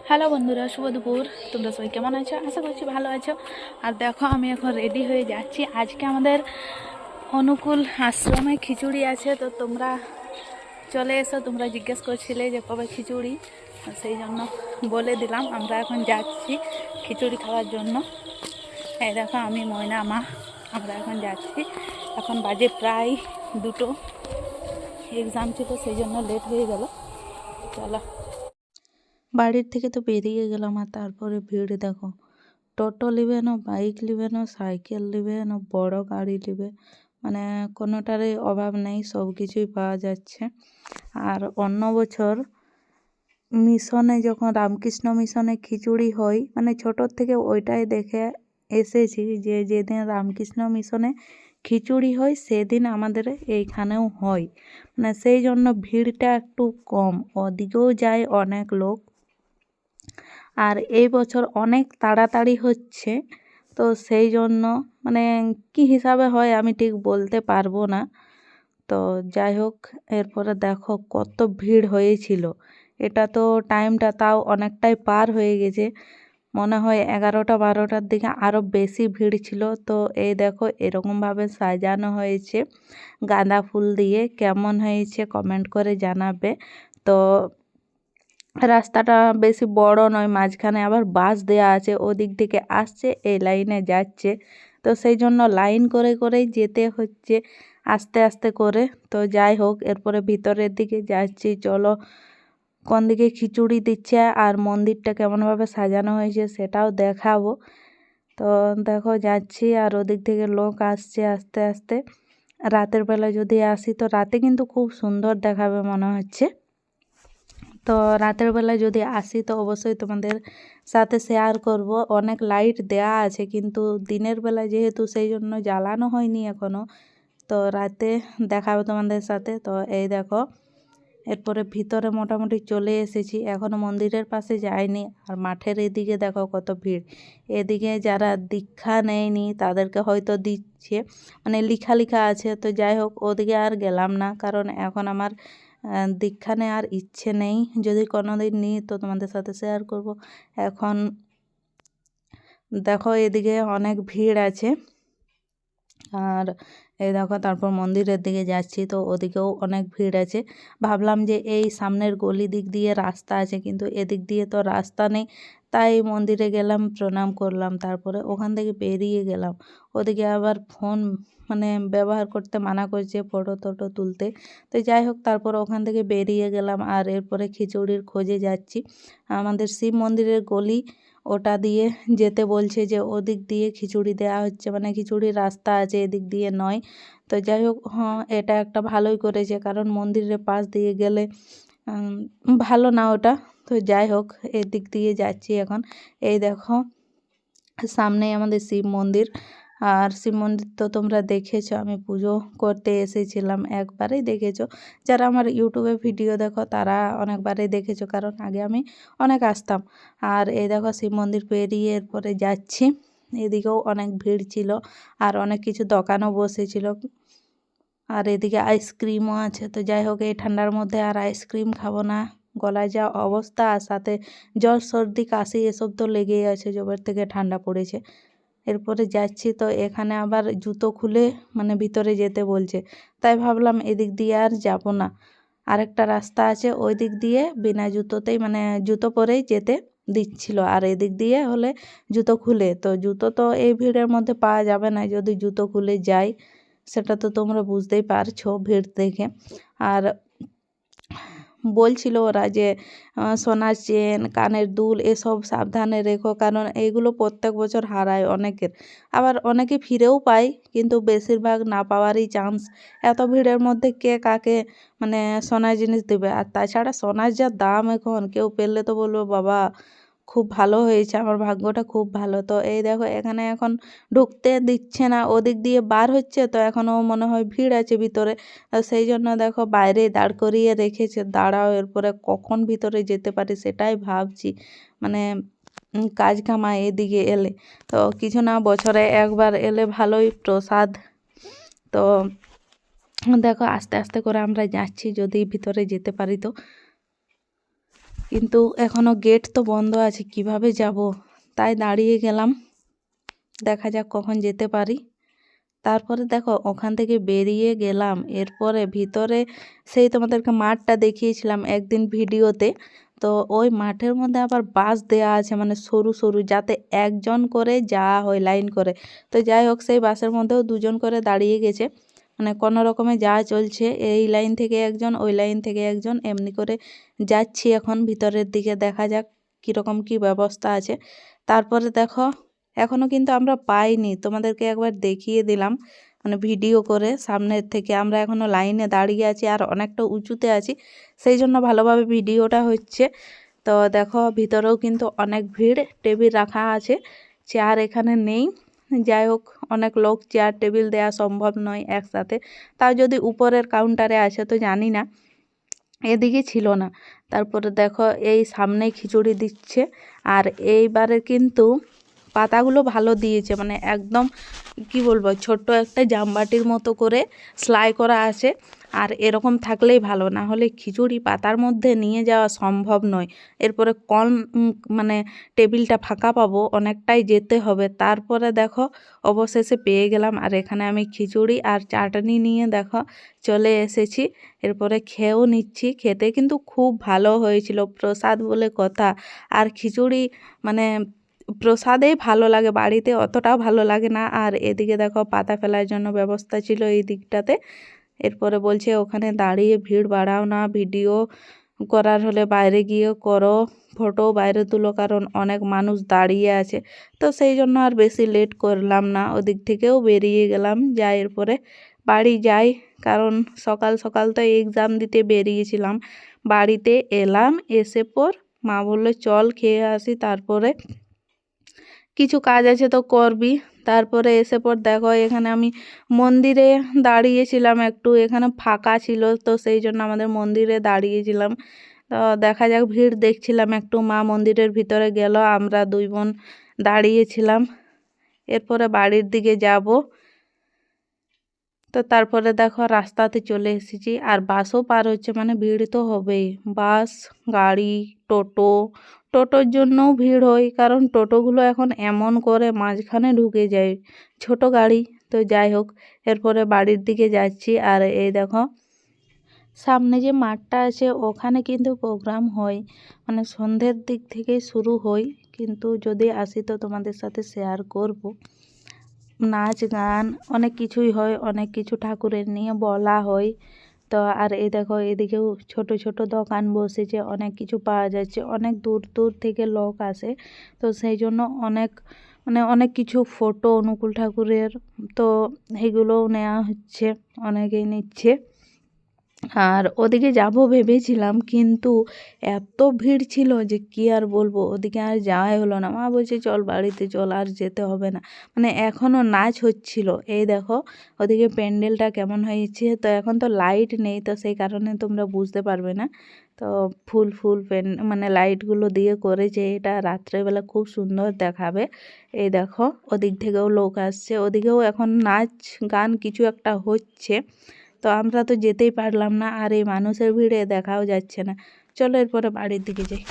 Hello বন্ধুরা, শুভ দুপুর। তোমরা সবাই কেমন আছো? আশা করছি ভালো আছো। আর দেখো, আমি এখন রেডি হয়ে যাচ্ছি। আজকে আমাদের অনুকূল আশ্রমে খিচুড়ি আছে, তো তোমরা চলে এসো। তোমরা জিজ্ঞেস করছিলে যে কবে খিচুড়ি, সেই জন্য বলে দিলাম আমরা এখন যাচ্ছি খিচুড়ি খাওয়ার জন্য। এই দেখো, আমি ময়না মা, আমরা এখন যাচ্ছি। এখন বাজে প্রায় 2টো। এক্সাম ছিল, সেই জন্য লেট হয়ে গেল। চলো, বাড়ির থেকে তো বেরিয়ে গেলাম, আর তারপরে ভিড় দেখো। টোটো নেবে না, বাইক নেবে না, সাইকেল নেবে না, বড় গাড়ি নেবে, মানে কোনোটারই অভাব নেই, সব কিছুই পাওয়া যাচ্ছে। আর অন্য বছর মিশনে, যখন রামকৃষ্ণ মিশনে খিচুড়ি হয়, মানে ছোটোর থেকে ওইটাই দেখে এসেছি যে যেদিন রামকৃষ্ণ মিশনে খিচুড়ি হয় সেদিন আমাদের এইখানেও হয়, মানে সেই জন্য ভিড়টা একটু কম, ওদিকেও যায় অনেক লোক। আর এই বছর অনেক তাড়াতাড়ি হচ্ছে, তো সেই জন্য মানে কি হিসাবে হয় আমি ঠিক বলতে পারবো না। তো যাই হোক, এরপরে দেখো কত ভিড় হয়েছিল। এটা তো টাইমটা তাও অনেকটাই পার হয়ে গেছে, মনে হয় 11টা 12টার দিকে আরও বেশি ভিড় ছিল। তো এই দেখো এরকমভাবে সাজানো হয়েছে গাঁদা ফুল দিয়ে। কেমন হয়েছে কমেন্ট করে জানাবে। তো রাস্তাটা বেশি বড় নয়, মাঝখানে আবার বাস দেয়া আছে, ওদিক থেকে আসছে এই লাইনে যাচ্ছে, তো সেই জন্য লাইন করে করেই যেতে হচ্ছে আস্তে আস্তে করে। তো যাই হোক, এরপরে ভিতরের দিকে যাচ্ছি। চলো, কোন দিকে খিচুড়ি দিচ্ছে আর মন্দিরটা কেমনভাবে সাজানো হয়েছে সেটাও দেখাবো। তো দেখো যাচ্ছি, আর ওদিক থেকে লোক আসছে আস্তে আস্তে। রাতের বেলা যদি আসি তো রাতে কিন্তু খুব সুন্দর দেখাবে মনে হচ্ছে। তো রাতের বেলা যদি আসি তো অবশ্যই তোমাদের সাথে শেয়ার করব। অনেক লাইট দেয়া আছে, কিন্তু দিনের বেলা যেহেতু সেই জন্য জ্বালানো হয়নি এখনও, তো রাতে দেখাবো তোমাদের সাথে। তো এই দেখো, এরপরে ভিতরে মোটামুটি চলে এসেছি, এখনও মন্দিরের পাশে যাইনি। আর মাঠের এদিকে দেখো কত ভিড়। এদিকে যারা দীক্ষা নেয়নি তাদেরকে হয়তো দিচ্ছে, মানে লেখা লেখা আছে। তো যাই হোক, ওদিকে আর গেলাম না, কারণ এখন আমার দীক্ষা নেওয়ার ইচ্ছে নেই। যদি কোনো দিন নিই তো তোমাদের সাথে শেয়ার করব। এখন দেখো এদিকে অনেক ভিড় আছে। আর এই দেখো, তারপর মন্দিরের দিকে যাচ্ছি, তো ওদিকেও অনেক ভিড় আছে। ভাবলাম যে এই সামনের গলি দিক দিয়ে রাস্তা আছে, কিন্তু এদিক দিয়ে তো রাস্তা নেই, তাই মন্দিরে গেলাম, প্রণাম করলাম, তারপরে ওখান থেকে বেরিয়ে গেলাম। ওদিকে আবার ফোন মানে ব্যবহার করতে মানা করছে, ফটো টটো তুলতে। তো যাই হোক, তারপর ওখান থেকে বেরিয়ে গেলাম, আর এরপরে খিচুড়ির খোঁজে যাচ্ছি। আমাদের শিব মন্দিরের গলি, ওটা দিয়ে যেতে বলছে, যে ওদিক দিয়ে খিচুড়ি দেওয়া হচ্ছে, মানে খিচুড়ির রাস্তা আছে, এদিক দিয়ে নয়। তো যাই হোক, হ্যাঁ এটা একটা ভালোই করেছে, কারণ মন্দিরের পাশ দিয়ে গেলে ভালো না ওটা। তো যাই হোক, এদিক দিয়ে যাচ্ছি এখন। এই দেখো সামনেই আমাদের শিব মন্দির। আর শিব মন্দির তো তোমরা দেখেছো, আমি পুজো করতে এসেছিলাম, একবারেই দেখেছো। যারা আমার ইউটিউবে ভিডিও দেখো তারা অনেকবারই দেখেছো, কারণ আগে আমি অনেক আসতাম। আর এই দেখো শিব মন্দির পেরিয়ে এরপরে যাচ্ছি। এদিকেও অনেক ভিড় ছিল, আর অনেক কিছু দোকানও বসেছিল। আর এদিকে আইসক্রিমও আছে। তো যাই হোক, এই ঠান্ডার মধ্যে আর আইসক্রিম খাবো না, গলায় যা অবস্থা, আর সাথে জ্বর সর্দি কাশি এসব তো লেগেই আছে যবের থেকে ঠান্ডা পড়েছে। এরপরে যাচ্ছি, তো এখানে আবার জুতো খুলে মানে ভিতরে যেতে বলছে, তাই ভাবলাম এদিক দিয়ে আর যাব না। আরেকটা রাস্তা আছে, ওই দিক দিয়ে বিনা জুতোতেই, মানে জুতো পরেই যেতে দিচ্ছিল, আর এদিক দিয়ে হলে জুতো খুলে। তো জুতো তো এই ভিড়ের মধ্যে পাওয়া যাবে না, যদি জুতো খুলে যাই, সেটা তো তোমরা বুঝতেই পারছো ভিড় দেখে। আর বলছিল ওরা যে সোনার চেন, কানের দুল এসব সাবধানে রেখো, কারণ এইগুলো প্রত্যেক বছর হারায় অনেকের, আবার অনেকে ফিরেও পায়, কিন্তু বেশিরভাগ না পাওয়ারই চান্স। এত ভিড়ের মধ্যে কে কাকে মানে সোনার জিনিস দেবে। আর তাছাড়া সোনার যা দাম এখন, কেউ পেলে তো বলবো বাবা খুব ভালো হয়েছে, আমার ভাগ্যটা খুব ভালো। তো এই দেখো, এখানে এখন ঢুকতে দিচ্ছে না, ওদিক দিয়ে বার হচ্ছে, তো এখনও মনে হয় ভিড় আছে ভিতরে। সেই জন্য দেখো বাইরে দাঁড় করিয়ে রেখেছে, দাঁড়াও এরপরে কখন ভিতরে যেতে পারি সেটাই ভাবছি, মানে কাজ কামাই এদিকে এলে। তো কিছু না, বছরে একবার এলে ভালোই প্রসাদ। তো দেখো আস্তে আস্তে করে আমরা যাচ্ছি, যদি ভিতরে যেতে পারি তো। কিন্তু এখনও গেট তো বন্ধ আছে, কিভাবে যাব, তাই দাঁড়িয়ে গেলাম, দেখা যাক কখন যেতে পারি। তারপরে দেখো ওখান থেকে বেরিয়ে গেলাম, এরপরে ভিতরে সেই তোমাদেরকে মাঠটা দেখিয়েছিলাম একদিন ভিডিওতে, তো ওই মাঠের মধ্যে আবার বাস দেয়া আছে, মানে সরু সরু, যাতে একজন করে যাওয়া হয় লাইন করে। তো যাই হোক, সেই বাসের মধ্যেও দুজন করে দাঁড়িয়ে গেছে, মানে কোনো রকমে যাওয়া চলছে, এই লাইন থেকে একজন ওই লাইন থেকে একজন, এমনি করে যাচ্ছি এখন ভিতরের দিকে, দেখা যাক কীরকম কী ব্যবস্থা আছে। তারপরে দেখো এখনও কিন্তু আমরা পাইনি, তোমাদেরকে একবার দেখিয়ে দিলাম মানে ভিডিও করে সামনের থেকে। আমরা এখনও লাইনে দাঁড়িয়ে আছি আর অনেকটা উঁচুতে আছি, সেই জন্য ভালোভাবে ভিডিওটা হচ্ছে। তো দেখো ভিতরেও কিন্তু অনেক ভিড়, টেবিল রাখা আছে, চেয়ার এখানে নেই। যাই হোক, অনেক লোক, চেয়ার টেবিল দেওয়া সম্ভব নয় একসাথে, তাও যদি উপরের কাউন্টারে আছে তো জানি না, এদিকে ছিল না। তারপরে দেখো এই সামনে খিচুড়ি দিচ্ছে, আর এইবারে কিন্তু পাতাগুলো ভালো দিয়েছে, মানে একদম কি বলবো, ছোট্ট একটা জামবাটির মতো করে সেলাই করা আছে, আর এরকম থাকলেই ভালো, না হলে খিচুড়ি পাতার মধ্যে নিয়ে যাওয়া সম্ভব নয়। এরপরে কোন মানে টেবিলটা ফাঁকা পাবো, অনেকটাই যেতে হবে। তারপরে দেখো অবশেষে পেয়ে গেলাম, আর এখানে আমি খিচুড়ি আর চাটনি নিয়ে দেখো চলে এসেছি। এরপরে খেয়েও নিচ্ছি, খেতে কিন্তু খুব ভালো হয়েছিল, প্রসাদ বলে কথা। আর খিচুড়ি মানে প্রসাদেই ভালো লাগে, বাড়িতে অতটাও ভালো লাগে না। আর এদিকে দেখো পাতা ফেলার জন্য ব্যবস্থা ছিল এই দিকটাতে। এরপরে বলছে ওখানে দাঁড়িয়ে ভিড় বাড়াও না, ভিডিও করার হলে বাইরে গিয়ে করো, ফটো বাইরে তুলো, কারণ অনেক মানুষ দাঁড়িয়ে আছে। তো সেই জন্য আর বেশি লেট করলাম না, ওদিক থেকেও বেরিয়ে গেলাম, যাই এরপরে বাড়ি যাই, কারণ সকাল সকাল তো এক্সাম দিতে বেরিয়েছিলাম। বাড়িতে এলাম, এসে পর মা বললো চল খেয়ে আসি, তারপরে কিছু কাজ আছে তো করবি। তারপরে এসে পর দেখো এখানে আমি মন্দিরে দাঁড়িয়েছিলাম একটু, এখানে ফাঁকা ছিল, তো সেই জন্য আমাদের মন্দিরে দাঁড়িয়েছিলাম। তো দেখা যাক, ভিড় দেখছিলাম একটু, মা মন্দিরের ভিতরে গেল, আমরা দুই বোন দাঁড়িয়েছিলাম। এরপরে বাড়ির দিকে যাব। তো তারপরে দেখো রাস্তাতে চলে এসেছি, আর বাসও পার হচ্ছে, মানে ভিড় তো হবেই, বাস, গাড়ি, টোটো। টোটোর জন্যও ভিড় হয়, কারণ টোটোগুলো এখন এমন করে মাঝখানে ঢুকে যায়, ছোট গাড়ি। তো যাই হোক, এরপরে বাড়ির দিকে যাচ্ছি। আর এই দেখো সামনে যে মাঠটা আছে, ওখানে কিন্তু প্রোগ্রাম হয়, মানে সন্ধ্যের দিক থেকে শুরু হয়, কিন্তু যদি আসি তো তোমাদের সাথে শেয়ার করব। নাচ গান অনেক কিছুই হয়, অনেক কিছু ঠাকুরের নিয়ে বলা হয়। তো আর এই দেখো এদিকেও ছোট ছোট দোকান বসেছে, অনেক কিছু পাওয়া যাচ্ছে, অনেক দূর দূর থেকে লোক আসে, তো সেই জন্য অনেক মানে অনেক কিছু ফটো অনুকূল ঠাকুরের, তো এগুলোও নেওয়া হচ্ছে, অনেকেই নিচ্ছে। আর ওদিকে যাব ভেবেছিলাম, কিন্তু এত ভিড় ছিল যে কি আর বলবো, ওদিকে আর যাওয়াই হলো না। মা বলছে চল বাড়িতে চল, আর যেতে হবে না, মানে এখনও নাচ হচ্ছিল। এই দেখো ওদিকে প্যান্ডেলটা কেমন হয়েছে, তো এখন তো লাইট নেই, তো সেই কারণে তোমরা বুঝতে পারবে না। তো ফুল ফুল মানে লাইটগুলো দিয়ে করেছে, এটা রাত্রেবেলা খুব সুন্দর দেখাবে। এই দেখো ওদিক থেকেও লোক আসছে, ওদিকেও এখন নাচ গান কিছু একটা হচ্ছে, তো আমরা তো যেতেই পারলাম না, আর এই মানুষের ভিড়ে দেখাও যাচ্ছে না। চলো এরপরে বাড়ির দিকে যাই।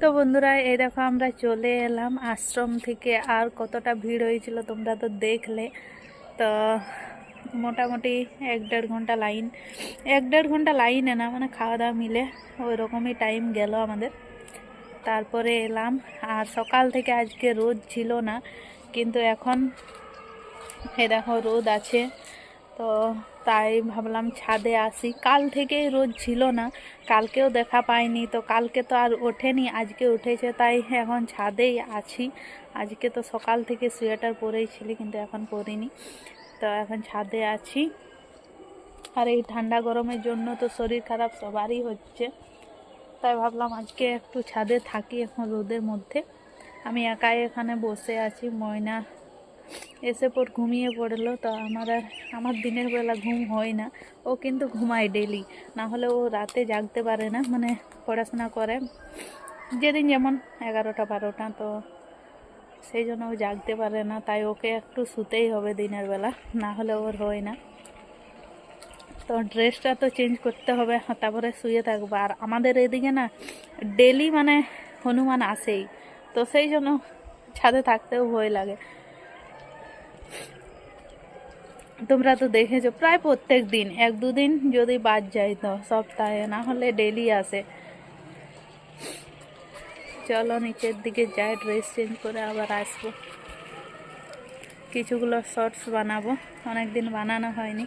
তো বন্ধুরা এই দেখো আমরা চলে এলাম আশ্রম থেকে, আর কতটা ভিড় হয়েছিল তোমরা তো দেখলে। তো মোটামুটি 1-1.5 ঘন্টা লাইন, 1-1.5 ঘন্টা লাইনে না, মানে খাওয়া দাওয়া মিলে ওই রকমই টাইম গেল আমাদের। তারপরে এলাম, আর সকাল থেকে আজকে রোদ ছিল না, কিন্তু এখন এই দেখো রোদ আছে। তো তাই ভাবলাম ছাদে আসি, কাল থেকেই রোদ ছিল না, কালকেও দেখা পাইনি, তো কালকে তো আর ওঠেনি, আজকে উঠেছে, তাই এখন ছাদেই আছি। আজকে তো সকাল থেকে সোয়েটার পরেই ছিলি, কিন্তু এখন পরিনি, তো এখন ছাদে আছি। আর এই ঠান্ডা গরমের জন্য তো শরীর খারাপ সবারই হচ্ছে, তাই ভাবলাম আজকে একটু ছাদে থাকি এখন রোদের মধ্যে। আমি একাই এখানে বসে আছি, ময়না এসে পর ঘুমিয়ে পড়লো, তো আমার দিনের বেলা ঘুম হয় না, ও কিন্তু ঘুমায় ডেলি, না হলে ও রাতে জাগতে পারে না, মানে পড়াশোনা করে যেদিন যেমন 11টা 12টা, তো সেই জন্য ও জাগতে পারে না, তাই ওকে একটু শুতেই হবে দিনের বেলা, না হলে ওর হয় না। তো ড্রেসটা তো চেঞ্জ করতে হবে, তারপরে শুয়ে থাকবো। আর আমাদের এদিকে না ডেলি মানে হনুমান আসেই, তো সেই জন্য ছাদে থাকতেও ভয় লাগে। তোমরা তো দেখেছো প্রায় প্রত্যেক দিন, 1-2 দিন যদি বাদ যায় তো সপ্তাহে, না হলে ডেলি আসে। চলো নিচের দিকে যাই, ড্রেস চেঞ্জ করে আবার আসবো। কিছুগুলো শর্টস বানাবো, অনেকদিন বানানো হয়নি।